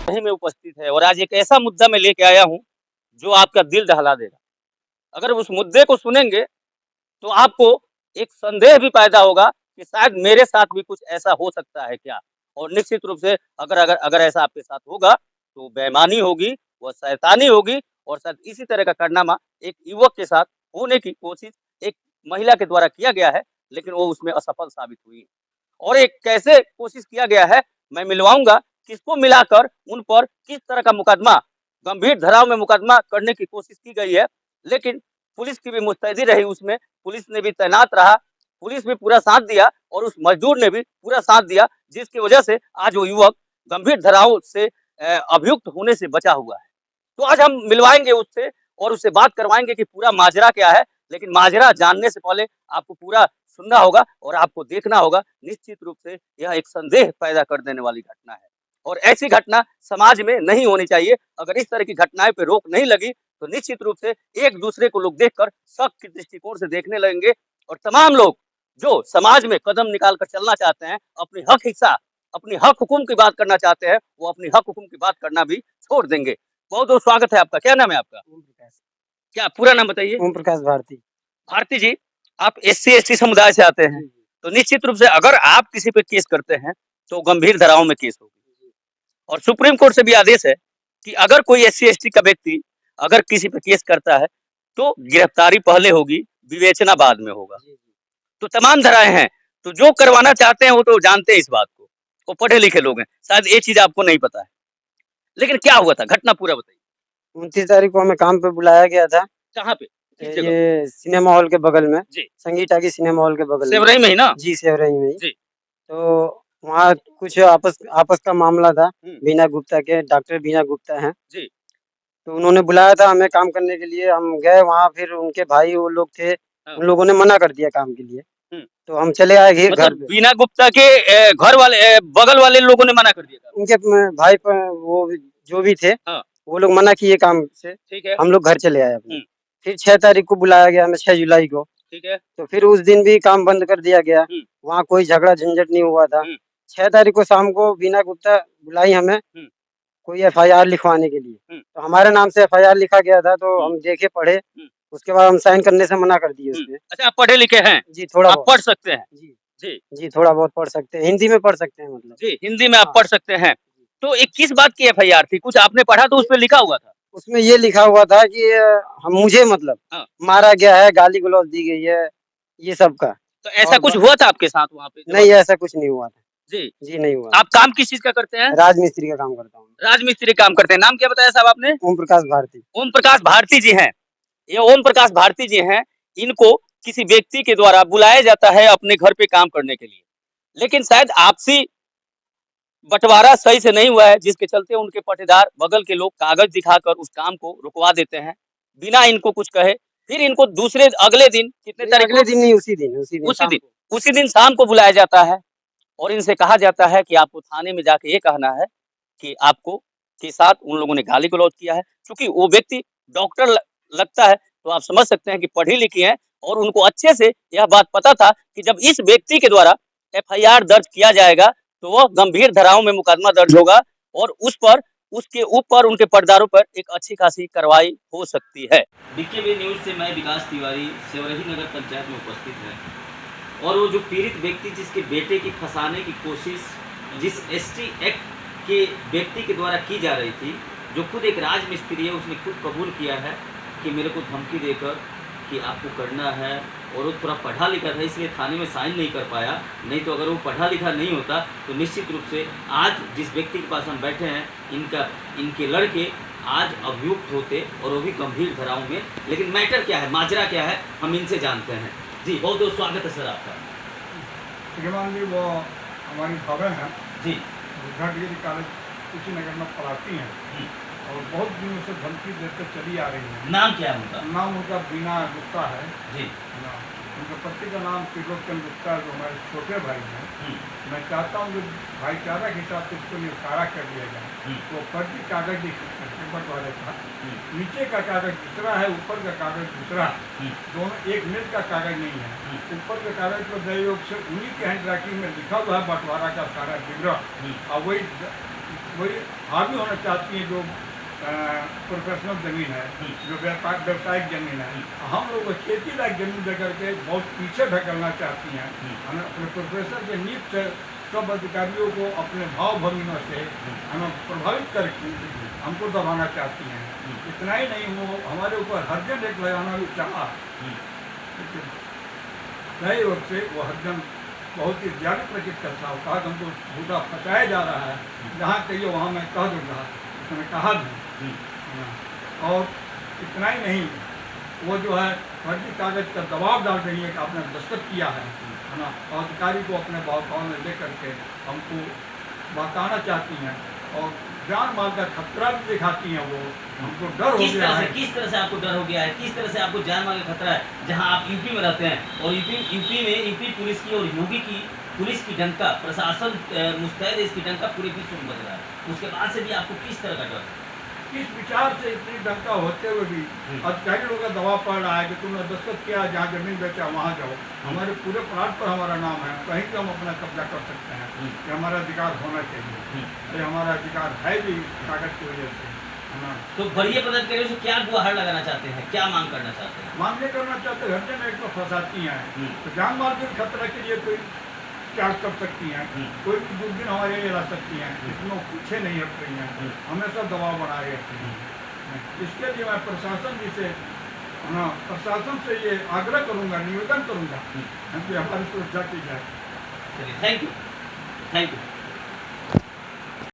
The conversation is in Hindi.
वहीं में उपस्थित है और आज एक ऐसा मुद्दा मैं लेके आया हूँ, जो आपका दिल दहला देगा। अगर उस मुद्दे को सुनेंगे, तो आपको एक संदेह भी पैदा होगा कि शायद मेरे साथ भी कुछ ऐसा हो सकता है क्या? और निश्चित रूप से अगर अगर अगर ऐसा आपके साथ होगा, तो बेईमानी होगी, वो शैतानी होगी और शायद इसी तरह का कारनामा एक युवक के साथ होने की कोशिश एक महिला के द्वारा किया गया है, लेकिन वो उसमें असफल साबित हुई। और एक कैसे कोशिश किया गया है, मैं मिलवाऊँगा, किसको मिलाकर उन पर किस तरह का मुकदमा, गंभीर धाराओं में मुकदमा करने की कोशिश की गई है। लेकिन पुलिस की भी मुस्तैदी रही उसमें, पुलिस ने भी तैनात रहा, पुलिस भी पूरा साथ दिया और उस मज़दूर ने भी पूरा साथ दिया, जिसकी वजह से आज वो युवक गंभीर धाराओं से अभियुक्त होने से बचा हुआ है। तो आज हम मिलवाएँगे उससे और उससे बात करवाएँगे कि पूरा माजरा क्या है, लेकिन माजरा जानने से पहले आपको पूरा सुनना होगा और आपको देखना होगा। निश्चित रूप से यह एक संदेह पैदा कर देने वाली घटना है और ऐसी घटना समाज में नहीं होनी चाहिए। अगर इस तरह की घटनाएँ पे रोक नहीं लगी, तो निश्चित रूप से एक-दूसरे को लोग देखकर शक के दृष्टिकोण से देखने लगेंगे और तमाम लोग जो समाज में कदम निकाल कर चलना चाहते हैं, अपनी हक हिस्सा, अपनी हक-हुकूम की बात करना चाहते हैं, वो अपनी हक-हुकूम की बात करना भी छोड़ देंगे। बहुत-बहुत स्वागत है आपका। क्या नाम है आपका? ओम प्रकाश। क्या पूरा नाम बताइए? ओम प्रकाश भारती। भारती जी, आप एससी-एसटी समुदाय से आते हैं, जी, जी। तो निश्चित रूप से अगर आप किसी पे केस करते हैं, तो गंभीर धाराओं में केस होगी और सुप्रीम कोर्ट से भी आदेश है कि अगर कोई एससी-एसटी का व्यक्ति अगर किसी पे केस करता है, तो गिरफ्तारी पहले होगी, विवेचना बाद में होगा। जी, जी। तो तमाम धाराएँ हैं, तो जो करवाना चाहते हैं वो तो जानते हैं इस बात को, वो पढ़े-लिखे लोग हैं, शायद ये चीज़ आपको नहीं पता है। लेकिन क्या हुआ था? घटना पूरा बताइए। 29 तारीख को हमें काम पे बुलाया गया था। कहाँ पे? किस जगह? ये सिनेमा हॉल के बगल में, जी, संगीता की सिनेमा हॉल के बगल में। सेवरही में ही ना? जी, सेवरही में ही। जी। तो वहाँ कुछ आपस आपस का मामला था। हुँ, बीना गुप्ता के डॉक्टर बीना गुप्ता हैं। जी, तो उन्होंने बुलाया था हमें काम करने के लिए, हम गए वहाँ फिर उनके भाई वो लोग थे, हाँ, उन लोगों ने मना कर दिया काम के लिए। हुँ। तो हम चले आए घे घर मतलब पे। बीना गुप्ता के घर वाले बगल वाले लोगों ने मना कर दिया था? उनके भाई प वो जो भी थे, हाँ, वो लोग मना किए काम से, ठीक है। हम लोग घर चले आए अपने। हुँ, फिर 6 तारीख को बुलाया गया हमें 6 जुलाई को, ठीक है। तो फिर उस दिन भी काम बंद कर दिया गया। हुँ, वहाँ कोई झगड़ा झंझट नहीं हुआ था। हुँ, 6 तारीख को शाम को बीना गुप्ता बुलाई हमें हुँ, कोई एफआईआर लिखवाने के लिए। हुँ, तो हमारे नाम से एफआईआर लिखा गया था तो हुँ, हम देखे, पढ़े, हुँ, उसके बाद हम साइन करने से मना कर दिए हुँ। उसपे। अच्छा आप पढ़े-लिखे हैं, जी, थोड़ा आप बहुत। पढ़ सकते हैं। जी, जी, जी, थोड़ा बहुत पढ़ सकते हैं, हिंदी में पढ़ सकते हैं मतलब। जी, हिंदी में आप हाँ। पढ़ सकते हैं। तो ये किस बात की एफआईआर थी? कुछ आपने पढ़ा तो उसपे लिखा हुआ था? उसमें ये लिखा हुआ था कि हम मुझे मतलब हाँ, मारा गया है, गाली-गलौज दी गई है, ये सब का। तो ऐसा और कुछ हुआ था आपके साथ वहाँ पे जब आप नहीं, ऐसा कुछ नहीं हुआ था। जी, जी, नहीं हुआ। आप काम किस चीज़ का करते हैं? राजमिस्त्री का काम करता हूँ मैं। राजमिस्त्री काम करते हैं। नाम क्या बताया साहब आपने? ओम प्रकाश भारती। ओम प्रकाश भारती जी हैं। ये ओम प्रकाश भारती जी हैं, इनको किसी व्यक्ति के द्वारा बुलाया जाता है अपने घर पे काम करने के लिए। लेकिन शायद आपसी बँटवारा सही से नहीं हुआ है, जिसके चलते उनके पटेदार बगल के लोग कागज़ दिखाकर उस काम को रुकवा देते हैं, बिना इनको कुछ कहे। फिर इनको दूसरे अगले दिन कितने नहीं, तारीख अगले को? दिन नहीं, उसी दिन उसी शाम दिन को। उसी दिन शाम को बुलाया जाता है और इनसे कहा जाता है कि आपको थाने में जाके ये कहना है कि आपको के साथ उन लोगों ने गाली-गलौज किया है। चूँकि वो व्यक्ति डॉक्टर लगता है, तो आप समझ सकते हैं कि पढ़ी-लिखी हैं और उनको अच्छे से यह बात पता था कि जब इस व्यक्ति के द्वारा एफआईआर दर्ज किया जाएगा, तो वह गंभीर धाराओं में मुकदमा दर्ज होगा और उस पर उसके ऊपर उनके पर्दारों पर एक अच्छी-खासी कार्रवाई हो सकती है। डीकेबी न्यूज़ से मैं विकास तिवारी सेवरही नगर पंचायत में उपस्थित है और वो जो पीड़ित व्यक्ति जिसके बेटे की फंसाने की कोशिश जिस एसटी एक्ट के व्यक्ति के द्वारा की जा रही थी, जो खुद एक राजमिस्त्री है, उसने खुद कबूल किया है कि मेरे को धमकी देकर कि आपको करना है और वो थोड़ा पढ़ा लिखा था इसलिए थाने में साइन नहीं कर पाया, नहीं तो अगर वो पढ़ा लिखा नहीं होता तो निश्चित रूप से आज जिस व्यक्ति के पास हम बैठे हैं इनके लड़के आज अभियुक्त होते और वो भी गंभीर धाराओं में। लेकिन मैटर क्या है, माजरा क्या है, हम इनसे जानते हैं। जी, बहुत बहुत स्वागत है सर आपका। श्रीमान जी, वो हमारी खबर है जी, बुद्धा डिग्री कॉलेज कुशीनगर में पढ़ाती हैं और बहुत दिनों से धमकी देकर चली आ रही हैं। नाम क्या है उनका? नाम उनका बीना गुप्ता है जी, ना। उनके पति का नाम त्रिलोकचंद गुप्ता है, जो हमारे छोटे भाई हैं। मैं चाहता हूँ कि भाईचारा के हिसाब से इसको निपटारा कर दिया जाए। तो फर्जी कागज पेपर वाले था, नीचे का कागज दूसरा है, ऊपर का कागज दूसरा, दोनों एक मिल का कागज नहीं है। ऊपर के कागज पर सहयोग से उन्हीं के हैंड राइटिंग में लिखा हुआ है बंटवारा का सारा विवरण और वही वही हावी होना चाहती हैं जो प्रोफेशनल ज़मीन है, जो व्यावसायिक ज़मीन है। हम लोग खेती लायक ज़मीन दे करके बहुत पीछे ढकेलना चाहती हैं। हमें अपने प्रोफेसर के नीति से सब अधिकारियों को अपने भाव भंगिमा से हमें प्रभावित करके हमको दबाना चाहती हैं। इतना ही नहीं, वो हमारे ऊपर हरजन एक लगाना भी चाहा। सही वक्त से वो हरजन बहुत ही ज्ञान प्रकृति का था। कहा हमको झूठा फंसाया जा रहा है, जहाँ कहिए वहाँ मैं कह दूँगा, उसने कहा भी। और इतना ही नहीं, वो जो है फर्जी कागज का दबाव डाल रही है कि आपने दस्तखत किया है ना, और अधिकारी को अपने भाव में ले करके हमको बहकाना चाहती हैं और जान माल का खतरा भी दिखाती हैं। वो हमको डर हो गया है। किस तरह से आपको डर हो गया है, किस तरह से आपको जान माल का खतरा है, जहां आप यूपी में रहते हैं और यूपी में यूपी पुलिस की और योगी की पुलिस की डंका, प्रशासन मुस्तैद है, इसकी डंका पूरे विश्व में बज रहा है, उसके बाद से भी आपको किस तरह का डर है? इस विचार से इतनी डंका होते हुए भी अधिकारी लोगों का दबाव पड़ रहा है कि तुमने दस्तखत किया, जहाँ जमीन बेचा वहाँ जाओ, हमारे पूरे प्लाट पर हमारा नाम है, कहीं भी हम अपना कब्जा कर सकते हैं, कि हमारा अधिकार होना चाहिए। ये हमारा अधिकार है भी कागज की वजह से, है ना। तो वरीय पदाधिकारियों से क्या गुहार लगाना चाहते हैं, क्या मांग करना चाहते हैं? मांग नहीं करना चाहते, घंटे में एक तो फंसाती हैं, तो जान माल के खतरा के लिए कोई चार्ज कर सकती हैं, कोई भी दूरबीन हमारे लिए ला सकती हैं, इसमें पीछे नहीं हट रही हैं, हमेशा दबाव बनाए रहती हैं। इसके लिए मैं प्रशासन जी से, ना प्रशासन से ये आग्रह करूंगा, निवेदन करूंगा कि हमारी सुरक्षा की जाए। चलिए, थैंक यू, थैंक यू।